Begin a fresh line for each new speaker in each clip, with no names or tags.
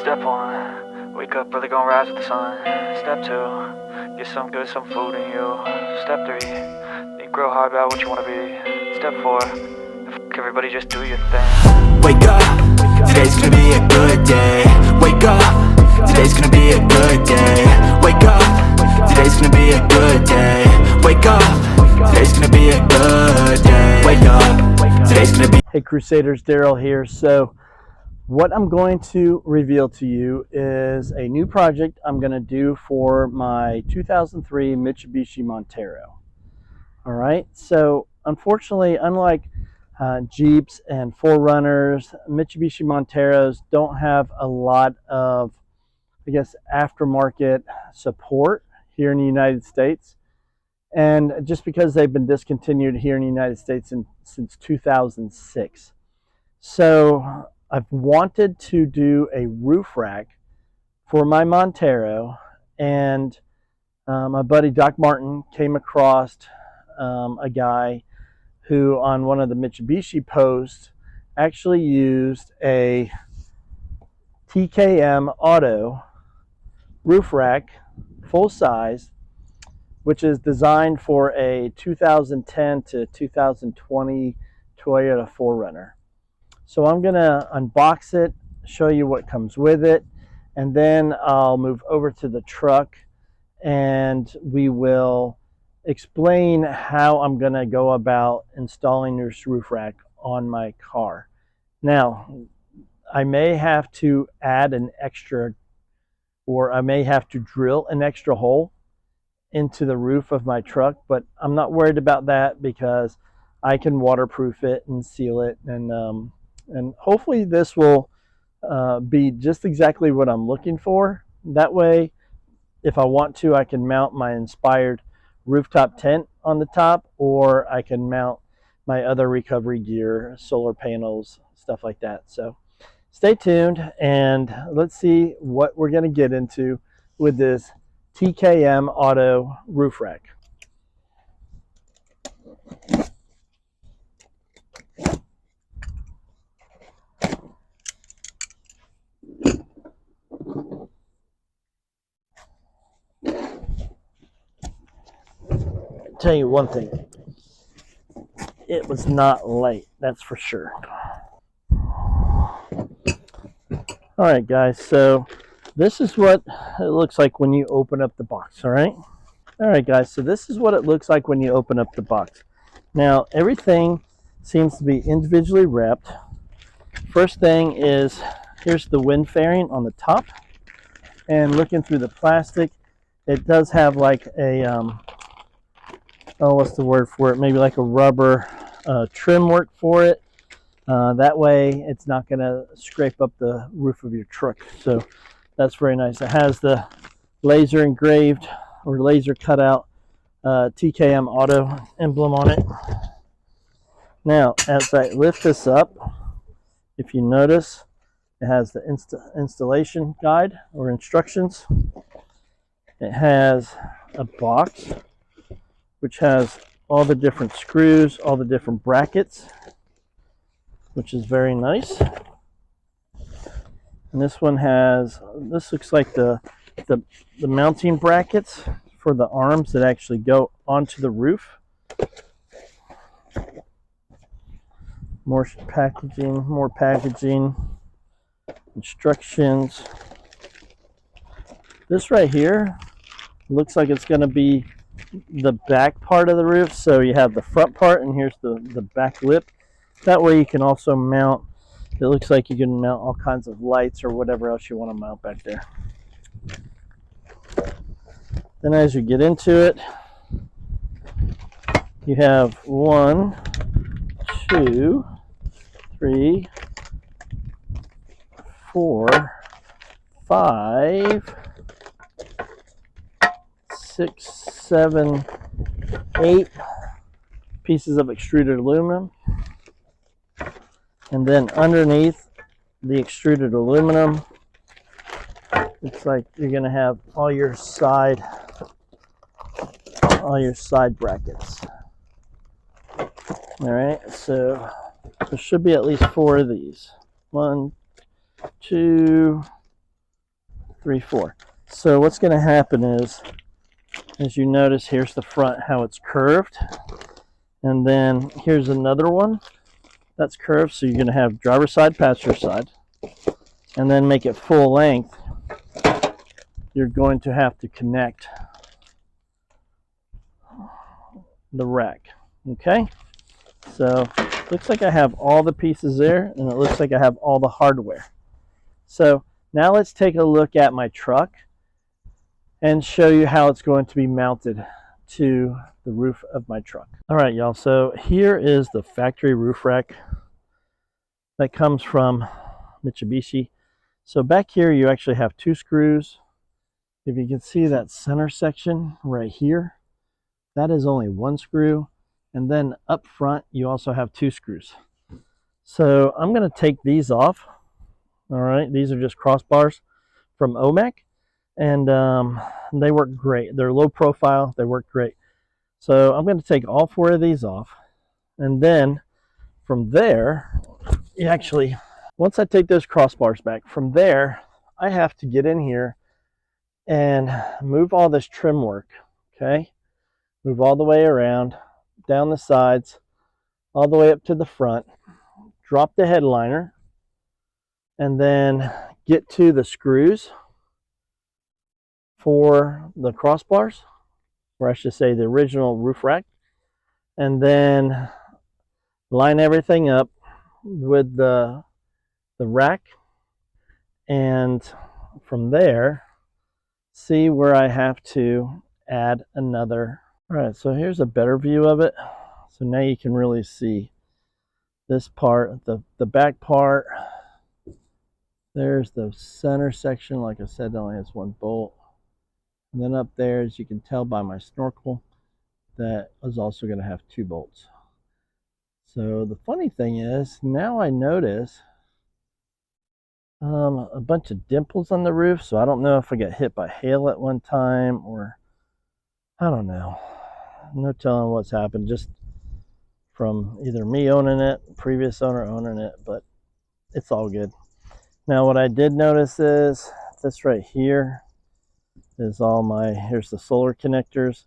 Step 1, wake up early, gonna rise with the sun. Step 2, get some good, some food in you. Step 3, think real hard about what you wanna be. Step 4, everybody just do your thing.
Wake up, today's gonna be a good day. Wake up, today's gonna be a good day. Wake up, today's gonna be a good day. Wake up, today's gonna be a good day. Wake up, today's gonna be.
Hey Crusaders, Daryl here. So what I'm going to reveal to you is a new project I'm going to do for my 2003 Mitsubishi Montero. All right, so unfortunately, unlike Jeeps and 4Runners, Mitsubishi Monteros don't have a lot of, I guess, aftermarket support here in the United States. And just because they've been discontinued here in the United States since 2006. So I've wanted to do a roof rack for my Montero, and my buddy Doc Martin came across a guy who on one of the Mitsubishi posts actually used a Tkmauto roof rack, full size, which is designed for a 2010 to 2020 Toyota 4Runner. So I'm going to unbox it, show you what comes with it, and then I'll move over to the truck and we will explain how I'm going to go about installing this roof rack on my car. Now, I may have to add an extra, or I may have to drill an extra hole into the roof of my truck, but I'm not worried about that because I can waterproof it and seal it, and hopefully this will be just exactly what I'm looking for. That way, if I want to, I can mount my inspired rooftop tent on the top, or I can mount my other recovery gear, solar panels, stuff like that. So stay tuned and let's see what we're going to get into with this Tkmauto roof rack. Tell you one thing, it was not light, that's for sure. All right guys, so this is what it looks like when you open up the box. All right guys, so this is what it looks like when you open up the box. Now everything seems to be individually wrapped. First thing is, here's the wind fairing on the top, and looking through the plastic, it does have like a what's the word for it, maybe like a rubber trim work for it. That way it's not going to scrape up the roof of your truck, so that's very nice. It has the laser engraved or laser cutout Tkmauto emblem on it. Now as I lift this up, if you notice, it has the installation guide or instructions. It has a box which has all the different screws, all the different brackets, which is very nice. And this one has, this looks like the mounting brackets for the arms that actually go onto the roof. More packaging, instructions. This right here looks like it's going to be the back part of the roof. So you have the front part, and here's the back lip. That way you can also mount, it looks like you can mount all kinds of lights or whatever else you want to mount back there. Then as you get into it, you have 1, 2, 3, 4, 5, 6, 7, 8 pieces of extruded aluminum. And then underneath the extruded aluminum, it's like you're going to have all your side brackets. All right, so there should be at least 4 of these. 1, 2, 3, 4. So what's going to happen is, as you notice, here's the front, how it's curved. And then here's another one that's curved. So you're going to have driver's side, passenger side. And then make it full length. You're going to have to connect the rack. Okay? So looks like I have all the pieces there, and it looks like I have all the hardware. So now let's take a look at my truck and show you how it's going to be mounted to the roof of my truck. All right, y'all, so here is the factory roof rack that comes from Mitsubishi. So back here you actually have 2 screws. If you can see that center section right here, that is only 1 screw. And then up front you also have 2 screws. So I'm going to take these off. All right, these are just crossbars from Omec, and they work great. They're low profile, they work great. So I'm going to take all 4 of these off, and then from there, once I take those crossbars back, from there I have to get in here and move all this trim work. Okay, move all the way around, down the sides, all the way up to the front, drop the headliner, and then get to the screws for the crossbars, or I should say the original roof rack, and then line everything up with the rack, and from there see where I have to add another. All right, so here's a better view of it. So now you can really see this part, the back part. There's the center section. Like I said, it only has 1 bolt. And then up there, as you can tell by my snorkel, that is also going to have 2 bolts. So the funny thing is, now I notice a bunch of dimples on the roof. So I don't know if I got hit by hail at one time, or I don't know. No telling what's happened, just from either me owning it, previous owner owning it, but it's all good. Now what I did notice is this right here is here's the solar connectors,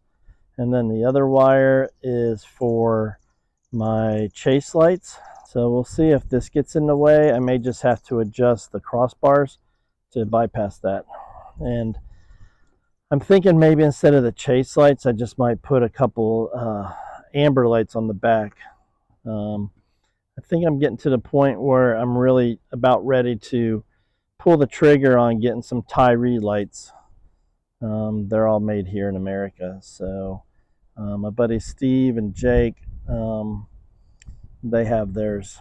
and then the other wire is for my chase lights. So we'll see if this gets in the way. I may just have to adjust the crossbars to bypass that. And I'm thinking maybe instead of the chase lights, I just might put a couple amber lights on the back. I think I'm getting to the point where I'm really about ready to pull the trigger on getting some Tyree lights. They're all made here in America. So my buddies Steve and Jake, they have theirs,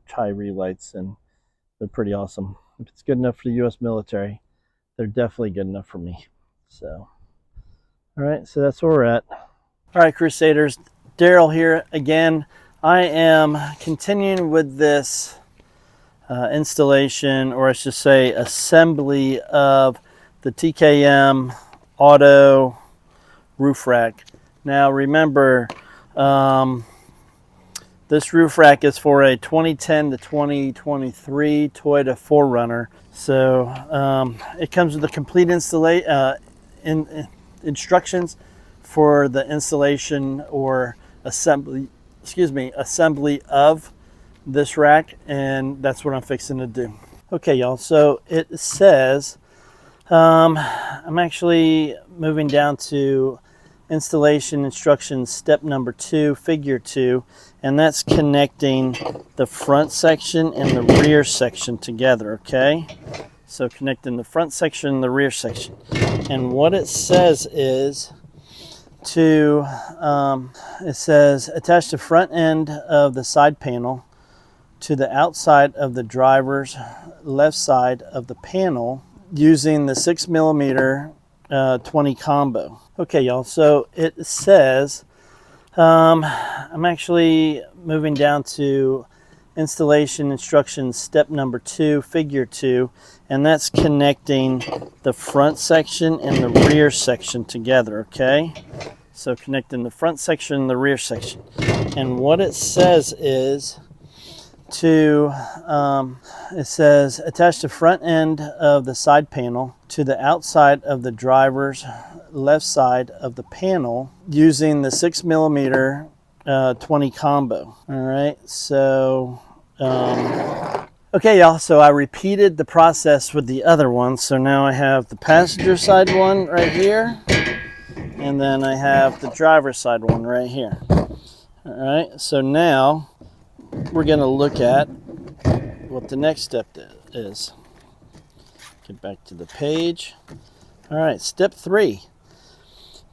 Tyree lights, and they're pretty awesome. If it's good enough for the U.S. military, they're definitely good enough for me. So, all right, so that's where we're at. All right, Crusaders, Daryl here again. I am continuing with this installation, or I should say assembly, of the Tkmauto roof rack. Now remember, this roof rack is for a 2010 to 2023 Toyota 4Runner. So it comes with the complete instructions for the installation or assembly of this rack, and that's what I'm fixing to do. Okay, y'all, so it says I'm actually moving down to installation instructions step number 2, figure 2, and that's connecting the front section and the rear section together. Okay, so connecting the front section and the rear section, and what it says is it says attach the front end of the side panel to the outside of the driver's left side of the panel using the 6mm 20 combo. Okay, y'all, so it says I'm actually moving down to installation instructions step number 2, figure 2, and that's connecting the front section and the rear section together. Okay, so connecting the front section and the rear section, and what it says is to, it says attach the front end of the side panel to the outside of the driver's left side of the panel using the 6mm 20 combo. All right, so okay, y'all, so I repeated the process with the other one. So now I have the passenger side one right here, and then I have the driver's side one right here. All right, so now we're going to look at what the next step is. Get back to the page. All right, step 3.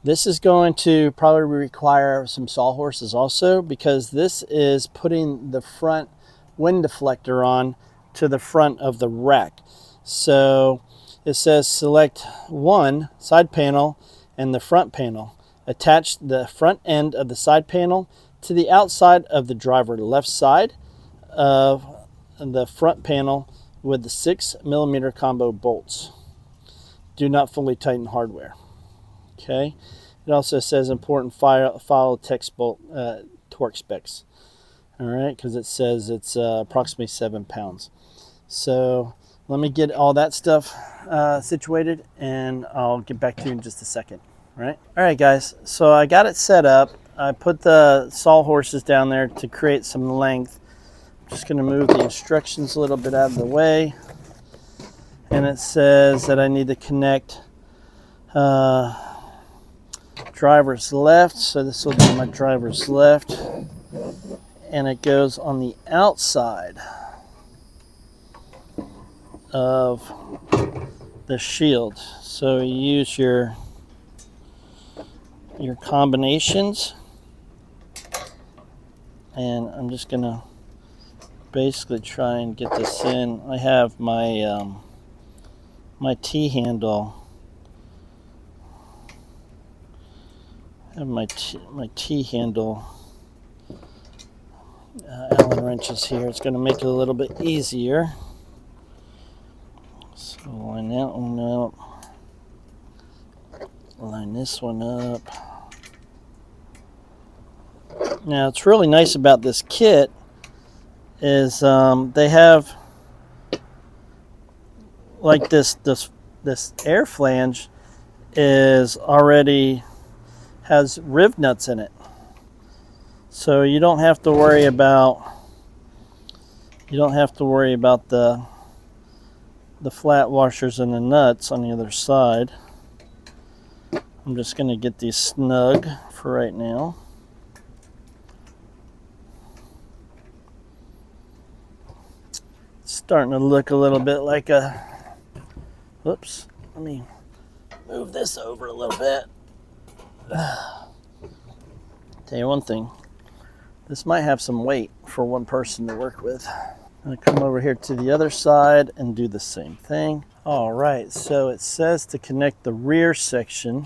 This is going to probably require some sawhorses also, because this is putting the front wind deflector on to the front of the rack. So it says select one side panel and the front panel. Attach the front end of the side panel to the outside of the driver left side of the front panel with the 6mm combo bolts. Do not fully tighten hardware. Okay. It also says important follow text bolt torque specs. All right, because it says it's approximately 7 pounds. So let me get all that stuff situated, and I'll get back to you in just a second. All right, guys. So I got it set up. I put the sawhorses down there to create some length. I'm just going to move the instructions a little bit out of the way. And it says that I need to connect driver's left. So this will be my driver's left. And it goes on the outside of the shield. So you use your combinations. And I'm just going to basically try and get this in. I have my my T-handle. I have my T-handle Allen wrenches here. It's going to make it a little bit easier. So line that one up. Line this one up. Now, what's really nice about this kit is they have like this air flange is already has riv nuts in it, so you don't have to worry about the flat washers and the nuts on the other side. I'm just going to get these snug for right now. It's starting to look a little bit like a, whoops, let me move this over a little bit. Tell you one thing, this might have some weight for one person to work with. I'm going to come over here to the other side and do the same thing. All right, so it says to connect the rear section,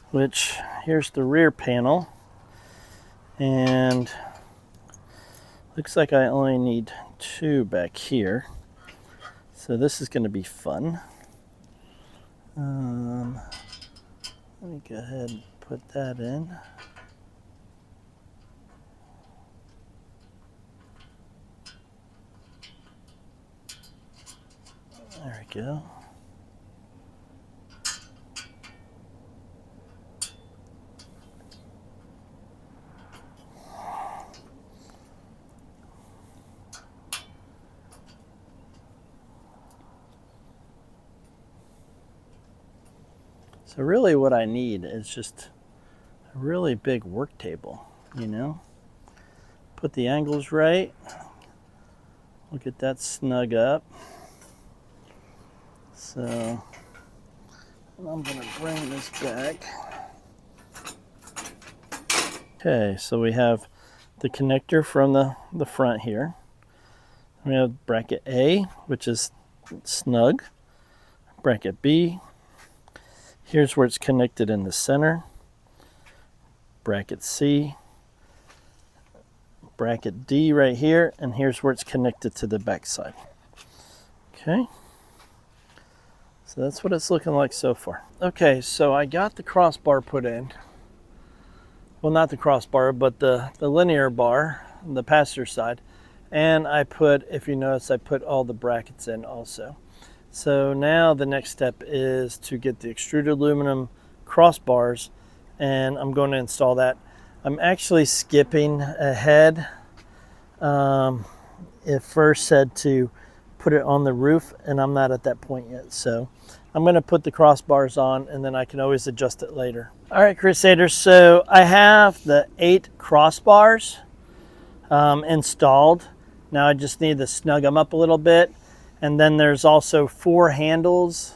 which here's the rear panel, and looks like I only need 2 back here. So this is going to be fun. Let me go ahead and put that in. There we go. So really what I need is just a really big work table, you know? Put the angles right. We'll get that snug up. So I'm gonna bring this back. Okay, so we have the connector from the front here. We have bracket A, which is snug. Bracket B. Here's where it's connected in the center. Bracket C. Bracket D right here, and here's where it's connected to the back side. Okay. So that's what it's looking like so far. Okay, so I got the crossbar put in. Well, not the crossbar, but the linear bar, the passenger side. And I put, if you notice, I put all the brackets in also. So now the next step is to get the extruded aluminum crossbars, and I'm going to install that. I'm actually skipping ahead. It first said to put it on the roof, and I'm not at that point yet. So I'm going to put the crossbars on, and then I can always adjust it later. All right, Crusaders, so I have the 8 crossbars installed. Now I just need to snug them up a little bit. And then there's also 4 handles,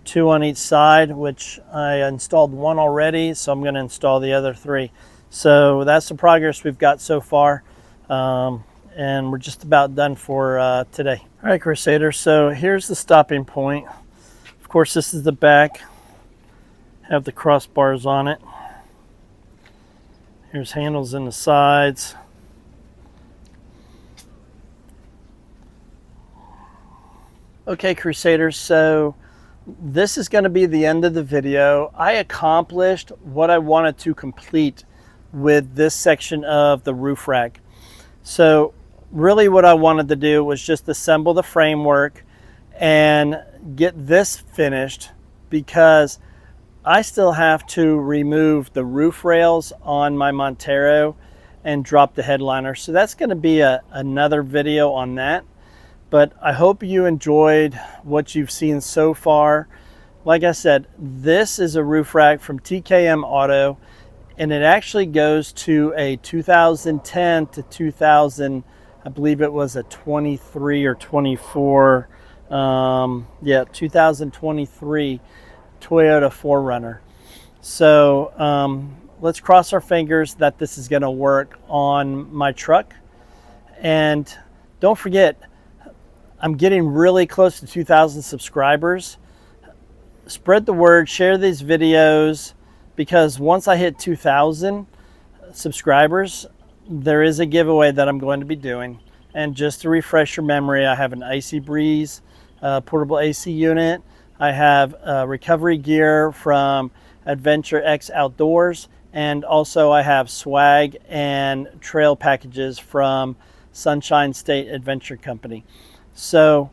2 on each side, which I installed 1 already, so I'm going to install the other 3. So that's the progress we've got so far, and we're just about done for today. All right, Crusaders, so here's the stopping point. Of course, this is the back. Have the crossbars on it. Here's handles in the sides. Okay, Crusaders, so this is going to be the end of the video. I accomplished what I wanted to complete with this section of the roof rack. So really what I wanted to do was just assemble the framework and get this finished, because I still have to remove the roof rails on my Montero and drop the headliner. So that's going to be another video on that. But I hope you enjoyed what you've seen so far. Like I said, this is a roof rack from Tkmauto, and it actually goes to a 2010 to 2000, I believe it was a 23 or 24, 2023 Toyota 4Runner. So let's cross our fingers that this is going to work on my truck. And don't forget, I'm getting really close to 2,000 subscribers. Spread the word, share these videos, because once I hit 2,000 subscribers, there is a giveaway that I'm going to be doing. And just to refresh your memory, I have an Icy Breeze portable AC unit. I have recovery gear from Adventure X Outdoors, and also I have swag and trail packages from Sunshine State Adventure Company. So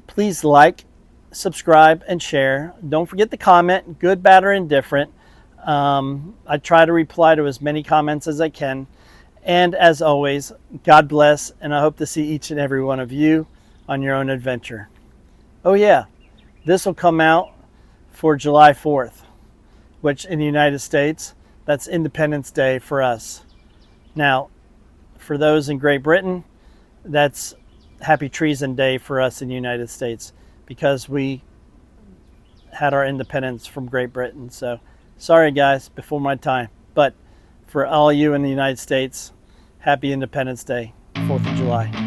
please like, subscribe, and share. Don't forget to comment, good, bad, or indifferent. I try to reply to as many comments as I can. And as always, God bless, and I hope to see each and every one of you on your own adventure. Oh yeah, this will come out for July 4th, which in the United States, that's Independence Day for us. Now, for those in Great Britain, that's Happy Treason Day for us in the United States, because we had our independence from Great Britain. So sorry guys, before my time. But for all you in the United States, happy Independence Day, 4th of July.